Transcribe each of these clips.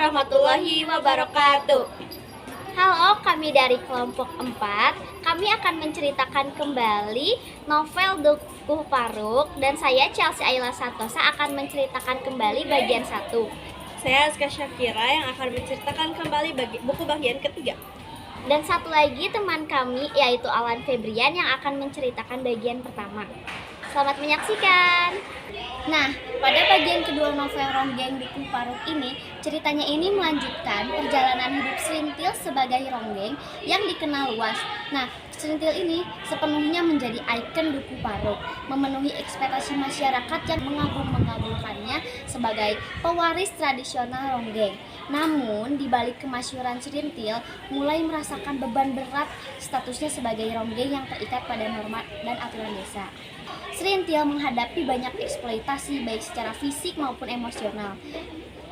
warahmatullahi wabarakatuh. Halo, kami dari kelompok 4. Kami akan menceritakan kembali novel Dukuh Paruk, dan saya Chelsea Ayla Santosa akan menceritakan kembali bagian 1. Saya Azka Syakira yang akan menceritakan kembali buku bagian ketiga. Dan satu lagi teman kami yaitu Alan Febrian yang akan menceritakan bagian pertama. Selamat menyaksikan. Nah, pada bagian kedua novel Ronggeng Dukuh Paruk ini, ceritanya ini melanjutkan perjalanan hidup Serintil sebagai ronggeng yang dikenal luas. Nah, Serintil ini sepenuhnya menjadi ikon Dukuh Paruk, memenuhi ekspektasi masyarakat yang mengagum-mengagumkannya sebagai pewaris tradisional ronggeng. Namun, di balik kemasyhuran Serintil mulai merasakan beban berat statusnya sebagai ronggeng yang terikat pada norma dan aturan desa. Serintil menghadapi banyak eksploitasi baik secara fisik maupun emosional.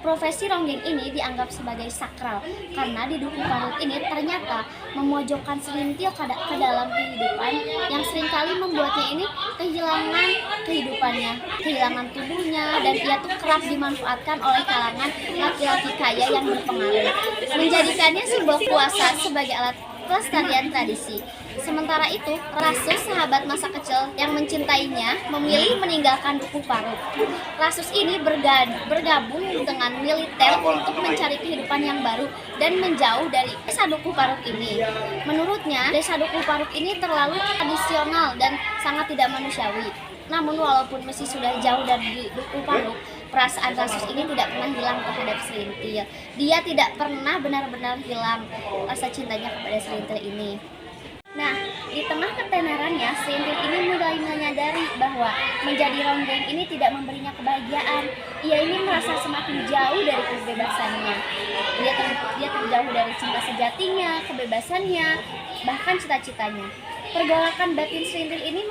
Profesi ronggeng ini dianggap sebagai sakral karena di Dukuh Paruk ini ternyata memojokkan Serintil ke dalam kehidupan yang seringkali membuatnya ini kehilangan kehidupannya, kehilangan tubuhnya, dan ia tuh kerap dimanfaatkan oleh kalangan laki-laki kaya yang berpengaruh, menjadikannya simbol kuasa sebagai alat pelestarian tradisi. Sementara itu, Rasus, sahabat masa kecil yang mencintainya, memilih meninggalkan Dukuh Paruk. Rasus ini bergabung dengan militer untuk mencari kehidupan yang baru dan menjauh dari desa Dukuh Paruk ini. Menurutnya, desa Dukuh Paruk ini terlalu tradisional dan sangat tidak manusiawi. Namun walaupun masih sudah jauh dari Dukuh Paruk, perasaan Rasus ini tidak pernah hilang terhadap Serintil. Dia tidak pernah benar-benar hilang rasa cintanya kepada Serintil ini. Nah, di tengah ketenarannya, Serintil ini mulai menyadari bahwa menjadi ronggeng ini tidak memberinya kebahagiaan. Ia ini merasa semakin jauh dari kebebasannya. Dia terjauh dari cinta sejatinya, kebebasannya, bahkan cita-citanya. Pergolakan batin Serintil ini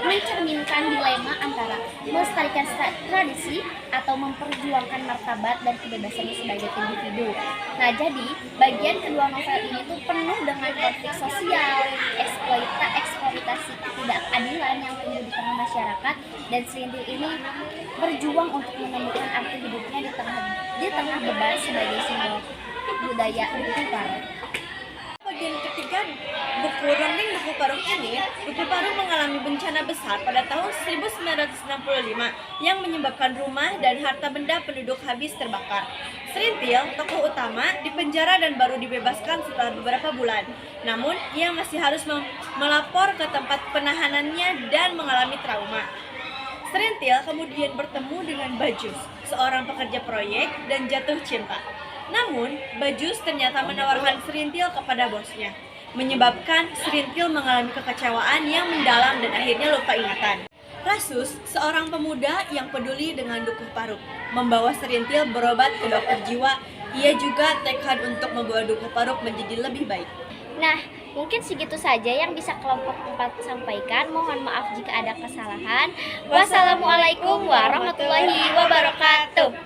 mencerminkan dilema antara melestarikan tradisi atau memperjuangkan martabat dan kebebasannya sebagai individu. Nah, jadi bagian kedua novel ini tuh penuh dengan konflik sosial, eksploitasi ketidakadilan yang tumbuh di tengah masyarakat, dan Serintil ini berjuang untuk menemukan arti hidupnya di tengah beban sebagai simbol budaya Dukuh Paruk. Bagian ketiga buku Ronggeng Dukuh Paruk ini, Dukuh Paruk mengalami bencana besar pada tahun 1965 yang menyebabkan rumah dan harta benda penduduk habis terbakar. Serintil, tokoh utama, dipenjara dan baru dibebaskan setelah beberapa bulan. Namun, ia masih harus melapor ke tempat penahanannya dan mengalami trauma. Serintil kemudian bertemu dengan Bajus, seorang pekerja proyek, dan jatuh cinta. Namun, Bajus ternyata menawarkan Serintil kepada bosnya, menyebabkan Serintil mengalami kekecewaan yang mendalam dan akhirnya lupa ingatan. Rasus, seorang pemuda yang peduli dengan Dukuh Paruk, membawa Serintil berobat ke dokter jiwa. Ia juga tekad untuk membawa Dukuh Paruk menjadi lebih baik. Nah, mungkin segitu saja yang bisa kelompok 4 sampaikan. Mohon maaf jika ada kesalahan. Wassalamualaikum warahmatullahi wabarakatuh.